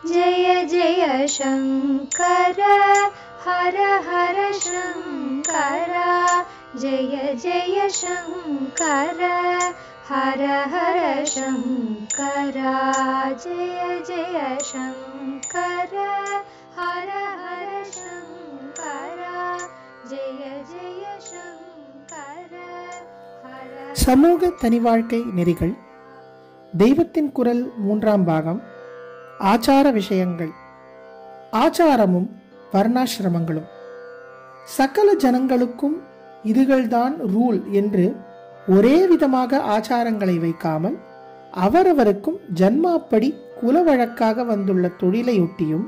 जय जय शंकर हर हर शंकर जय जय शंकर हर हर शंकर जय जय शंकर हर हर शंकर जय जय शंकर हर. சமூக தனி வாழ்க்கை நெறிகள், தெய்வத்தின் குரல், 3ஆம் பாகம். ஆச்சார விஷயங்கள். ஆச்சாரமும் வர்ணாசிரமங்களும். சகல ஜனங்களுக்கும் இதுகள்தான் ரூல் என்று ஒரே விதமாக ஆச்சாரங்களை வைக்காமல் அவரவருக்கும் ஜன்மாப்படி குல வழக்காக வந்துள்ள தொழிலையொட்டியும்,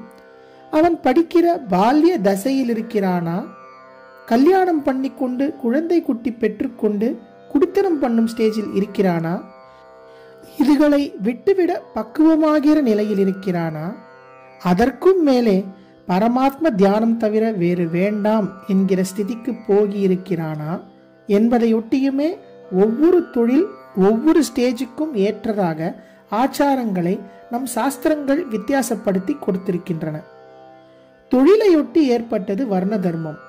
அவன் படிக்கிற பால்ய தசையில் இருக்கிறானா, கல்யாணம் பண்ணிக்கொண்டு குழந்தை குட்டி பெற்றுக்கொண்டு குடித்தனம் பண்ணும் ஸ்டேஜில் இருக்கிறானா, இதுகளை விட்டுவிட பக்குவமாகிற நிலையில் இருக்கிறானா, அதற்கும் மேலே பரமாத்ம தியானம் தவிர வேறு வேண்டாம் என்கிற ஸ்திதிக்கு போகி இருக்கிறானா என்பதையொட்டியுமே ஒவ்வொரு தொழில் ஒவ்வொரு ஸ்டேஜுக்கும் ஏற்றதாக ஆச்சாரங்களை நம் சாஸ்திரங்கள் வித்தியாசப்படுத்தி கொடுத்திருக்கின்றன. தொழிலையொட்டி ஏற்பட்டது வர்ண தர்மம்.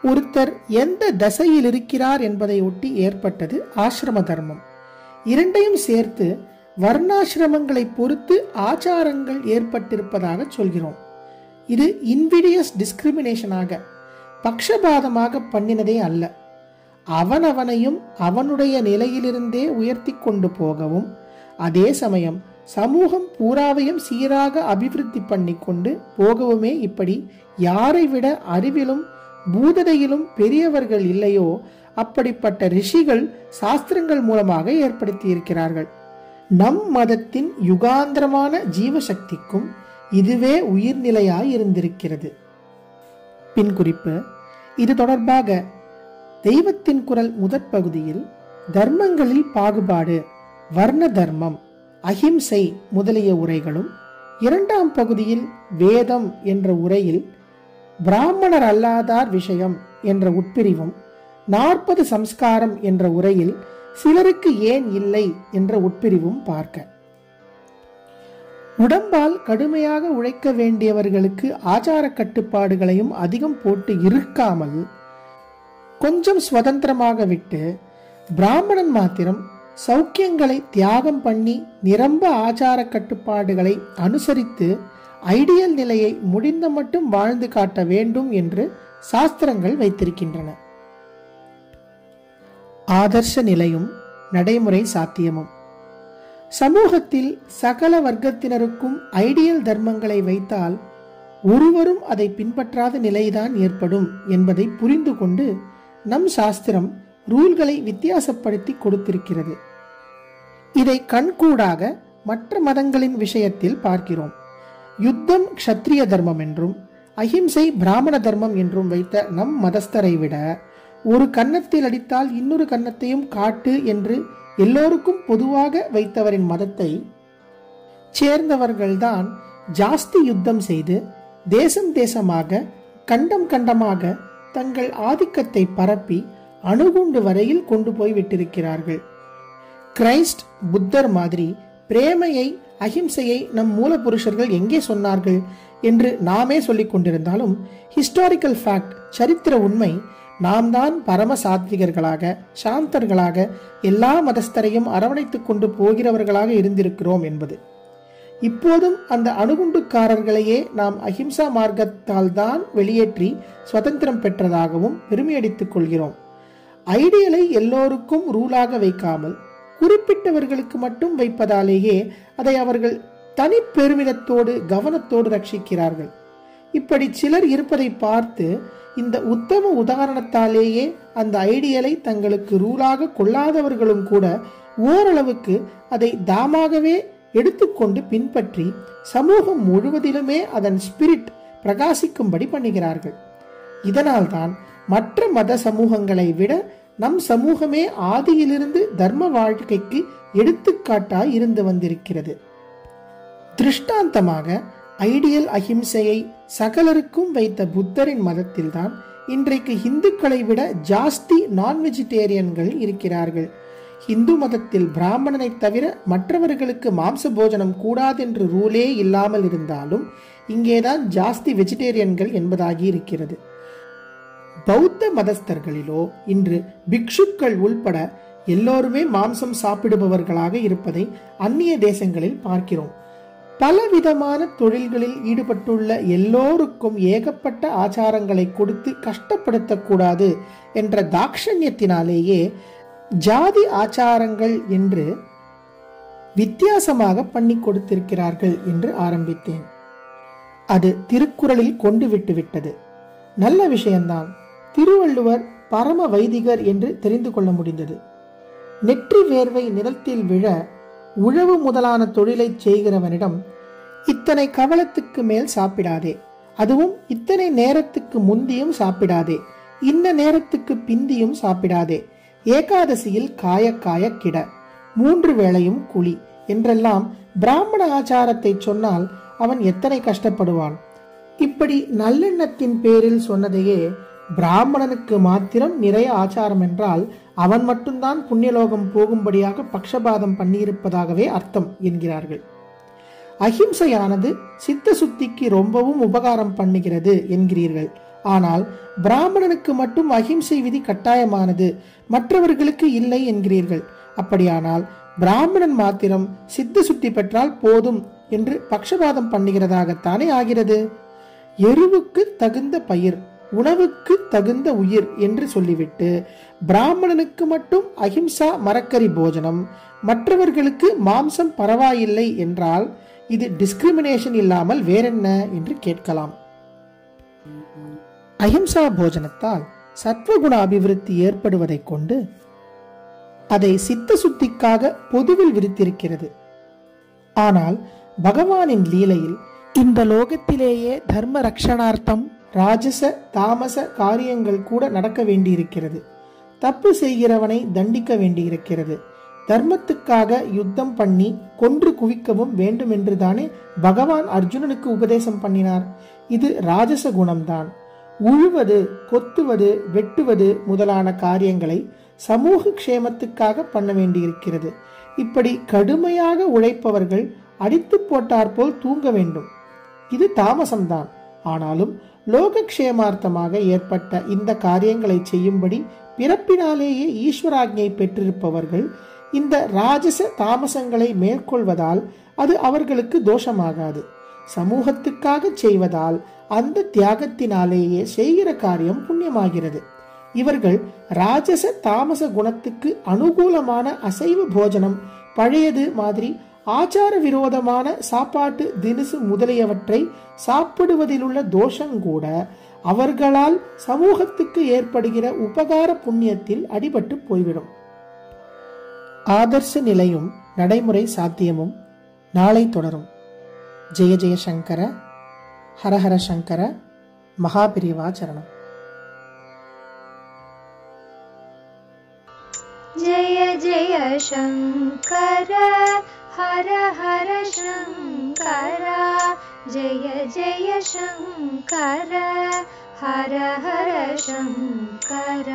ஒருத்தர் எந்த தசையில் இருக்கிறார் என்பதை ஒட்டி ஏற்பட்டது ஆசிரம தர்மம். இரண்டையும் சேர்த்து வர்ணாசிரமங்களை பொறுத்து ஆச்சாரங்கள் ஏற்பட்டிருப்பதாக சொல்கிறோம். இது இன்விடியஸ் டிஸ்கிரிமினேஷனாக, பக்ஷபாதமாக பண்ணினதே அல்ல. அவனவனையும் அவனுடைய நிலையிலிருந்தே உயர்த்தி கொண்டு போகவும், அதே சமயம் சமூகம் பூராவையும் சீராக அபிவிருத்தி பண்ணி கொண்டு போகவுமே இப்படி யாரை விட அறிவிலும் பூததையிலும் பெரியவர்கள் இல்லையோ அப்படிப்பட்ட ரிஷிகள் சாஸ்திரங்கள் மூலமாக ஏற்படுத்தி இருக்கிறார்கள். நம் மதத்தின் யுகாந்திரமான ஜீவசக்திக்கும் இதுவே உயிர்நிலையாய் இருந்திருக்கிறது. பின் குறிப்பு. இது தொடர்பாக தெய்வத்தின் குரல் முதற் பகுதியில் தர்மங்களில் பாகுபாடு, வர்ண தர்மம், அஹிம்சை முதலிய உரைகளும், 2ஆம் பகுதியில் வேதம் என்ற உரையில் பிராமணர் அல்லாதார் விஷயம் என்ற உட்பிரிவும், 40 சம்ஸ்காரம் என்ற உரையில் சிலருக்கு ஏன் இல்லை என்ற உட்பிரிவும் பார்க்க. உடம்பால் கடுமையாக உழைக்க வேண்டியவர்களுக்கு ஆச்சார கட்டுப்பாடுகளையும் அதிகம் போட்டு இருக்காமல் கொஞ்சம் சுதந்திரமாக விட்டு, பிராமணன் மாத்திரம் சௌக்கியங்களை தியாகம் பண்ணி நிரம்ப ஆச்சார கட்டுப்பாடுகளை அனுசரித்து ஐடியல் நிலையை முடிந்த மட்டும் வாழ்ந்து காட்ட வேண்டும் என்று சாஸ்திரங்கள் வைத்திருக்கின்றன. ஆதர்ஷ நிலையும் நடைமுறை சாத்தியமும். சமூகத்தில் சகல வர்க்கத்தினருக்கும் ஐடியல் தர்மங்களை வைத்தால் ஒருவரும் அதை பின்பற்றாத நிலைதான் ஏற்படும் என்பதை புரிந்து கொண்டு நம் சாஸ்திரம் ரூல்களை வித்தியாசப்படுத்தி கொடுத்திருக்கிறது. இதை கண்கூடாக மற்ற மதங்களின் விஷயத்தில் பார்க்கிறோம். யுத்தம் க்ஷத்ரிய தர்மம் என்றும் அஹிம்சை பிராமண தர்மம் என்றும் வைத்த நம் மதஸ்தரை விட ஒரு கன்னத்தில் அடித்தால் இன்னொரு கன்னத்தையும் காட்டு என்று எல்லோருக்கும் பொதுவாக வைத்தவரின் மதத்தை சேர்ந்தவர்கள்தான் ஜாஸ்தி யுத்தம் செய்து தேசம் தேசமாக கண்டம் கண்டமாக தங்கள் ஆதிக்கத்தை பரப்பி அணுகுண்டு வரையில் கொண்டு போய் விட்டிருக்கிறார்கள். கிரைஸ்ட், புத்தர் மாதிரி பிரேமையை, அஹிம்சையை நம் மூல புருஷர்கள் எங்கே சொன்னார்கள் என்று நாமே சொல்லிக் கொண்டிருந்தாலும், ஹிஸ்டாரிக்கல் ஃபேக்ட், சரித்திர உண்மை, நாம் தான் பரம சாத்விகர்களாக, சாந்தர்களாக, எல்லா மதஸ்தரையும் அரவணைத்துக் கொண்டு போகிறவர்களாக இருந்திருக்கிறோம் என்பது. இப்போதும் அந்த அணுகுண்டுக்காரர்களையே நாம் அஹிம்சா மார்க்கத்தால் தான் வெளியேற்றி சுதந்திரம் பெற்றதாகவும் பெருமையடித்துக் கொள்கிறோம். ஐடியலை எல்லோருக்கும் ரூலாக வைக்காமல் குறிப்பிட்டவர்களுக்கு மட்டும் வைப்பதாலேயே அதை அவர்கள் தனி பெருமிதத்தோடு கவனத்தோடு ரட்சிக்கிறார்கள். இப்படி சிலர் இருப்பதை பார்த்து இந்த உத்தம உதாரணத்தாலேயே அந்த ஐடியலை தங்களுக்கு ரூலாக கொள்ளாதவர்களும் கூட ஓரளவுக்கு அதை தாமாகவே எடுத்துக்கொண்டு பின்பற்றி சமூகம் முழுவதிலுமே அதன் ஸ்பிரிட் பிரகாசிக்கும்படி பண்ணுகிறார்கள். இதனால்தான் மற்ற மத சமூகங்களை விட நம் சமூகமே ஆதியிலிருந்து தர்ம வாழ்க்கைக்கு எடுத்துக்காட்டாய் இருந்து வந்திருக்கிறது. திருஷ்டாந்தமாக ஐடியல் அஹிம்சையை சகலருக்கும் வைத்த புத்தரின் மதத்தில்தான் இன்றைக்கு இந்துக்களை விட ஜாஸ்தி நான் வெஜிடேரியன்கள் இருக்கிறார்கள். இந்து மதத்தில் பிராமணனை தவிர மற்றவர்களுக்கு மாம்ச போஜனம் கூடாதென்று ரூலே இல்லாமல் இருந்தாலும் இங்கேதான் ஜாஸ்தி வெஜிடேரியன்கள் என்பதாகி இருக்கிறது. பௌத்த மதஸ்தர்களிலோ இன்று பிக்ஷுக்கள் உள்பட எல்லோருமே மாம்சம் சாப்பிடுபவர்களாக இருப்பதை அந்நிய தேசங்களில் பார்க்கிறோம். பலவிதமான தொழில்களில் ஈடுபட்டுள்ள எல்லோருக்கும் ஏகப்பட்ட ஆச்சாரங்களை கொடுத்து கஷ்டப்படுத்தக்கூடாது என்ற தாட்சண்யத்தினாலேயே ஜாதி ஆச்சாரங்கள் என்று வித்தியாசமாக பண்ணி கொடுத்திருக்கிறார்கள் என்று ஆரம்பித்தேன். அது திருக்குறளில் கொண்டு விட்டுவிட்டது. நல்ல விஷயம்தான். திருவள்ளுவர் பரம வைதிகர் என்று தெரிந்து கொள்ள முடிந்தது. நெற்றி வேர்வை நிலத்தில் விழ உழவு முதலான தொழிலை செய்கிறவனிடம் இத்தனை கவலத்துக்கு மேல் சாப்பிடாதே, அதுவும் இத்தனை நேரத்துக்கு முந்தியும் சாப்பிடாதே, இன்ன நேரத்துக்கு பிந்தியும் சாப்பிடாதே, ஏகாதசியில் காய காய கிட, 3 வேளையும் குழி என்றெல்லாம் பிராமண ஆச்சாரத்தை சொன்னால் அவன் எத்தனை கஷ்டப்படுவான். இப்படி நல்லெண்ணத்தின் பேரில் சொன்னதையே பிராமணனுக்கு மாத்திரம் நிறைய ஆச்சாரம் என்றால் அவன் மட்டும்தான் புண்ணியலோகம் போகும்படியாக பக்ஷபாதம் பண்ணியிருப்பதாகவே அர்த்தம் என்கிறார்கள். அஹிம்சையானது சித்த சுத்திக்கு ரொம்பவும் உபகாரம் பண்ணுகிறது என்கிறீர்கள். ஆனால் பிராமணனுக்கு மட்டும் அஹிம்சை விதி கட்டாயமானது, மற்றவர்களுக்கு இல்லை என்கிறீர்கள். அப்படியானால் பிராமணன் மாத்திரம் சித்த சுத்தி பெற்றால் போதும் என்று பக்ஷபாதம் பண்ணுகிறதாகத்தானே ஆகிறது. எருவுக்கு தகுந்த பயிர், உணவுக்கு தகுந்த உயிர் என்று சொல்லிவிட்டு பிராமணனுக்கு மட்டும் அஹிம்சா மரக்கறி போஜனம், மற்றவர்களுக்கு மாம்சம் பரவாயில்லை என்றால் இது டிஸ்கிரிமினேஷன் இல்லாமல் வேறென்ன என்று கேட்கலாம். அஹிம்சா போஜனத்தால் சத்வகுண அபிவிருத்தி ஏற்படுவதை கொண்டு அதை சித்த சுத்திக்காக பொதுவில் விரித்திருக்கிறது. ஆனால் பகவானின் லீலையில் இந்த லோகத்திலேயே தர்ம ரக்ஷணார்த்தம் ராஜச தாமச காரியங்கள் கூட நடக்க வேண்டியிருக்கிறது. தப்பு செய்கிறவனை தண்டிக்க வேண்டியிருக்கிறது. தர்மத்துக்காக யுத்தம் பண்ணி கொன்று குவிக்கவும் வேண்டும் என்று தானே பகவான் அர்ஜுனனுக்கு உபதேசம் பண்ணினார். இது ராஜச குணம்தான். உழுவது, கொத்துவது, வெட்டுவது முதலான காரியங்களை சமூக க்ஷேமத்துக்காக பண்ண வேண்டியிருக்கிறது. இப்படி கடுமையாக உழைப்பவர்கள் அடித்து போட்டாற்போல் தூங்க வேண்டும். இது தாமசம்தான். ஆனாலும் லோகக்ஷேமார்த்தமாக ஏற்பட்ட இந்த காரியங்களை செய்யும்படி பிறப்பினாலேயே ஈஸ்வராஜ்ஞை பெற்றிருப்பவர்கள் இந்த ராஜச தாமசங்களை மேற்கொள்வதால் அது அவர்களுக்கு தோஷமாகாது. சமூகத்துக்காக செய்வதால் அந்த தியாகத்தினாலேயே செய்கிற காரியம் புண்ணியமாகிறது. இவர்கள் ராஜச தாமச குணத்துக்கு அனுகூலமான அசைவ போஜனம், பழையது மாதிரி ஆச்சார விரோதமான சாப்பாட்டு தினுசு முதலியவற்றை சாப்பிடுவதிலுள்ள தோஷங்கூட அவர்களால் சமூகத்துக்கு ஏற்படுகிற உபகார புண்ணியத்தில் அடிபட்டு போய்விடும். ஆதர்ச நிலையும் நடைமுறை சாத்தியமும் நாளை தொடரும். ஜெய ஜெய சங்கர, ஹரஹர சங்கர, மகாபிரிவா சரணம். जय जय शंकर, हर हर शंकर, जय जय शंकर, हर हर शंकर,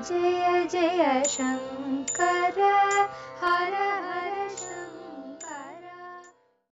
जय जय शंकर, हर हर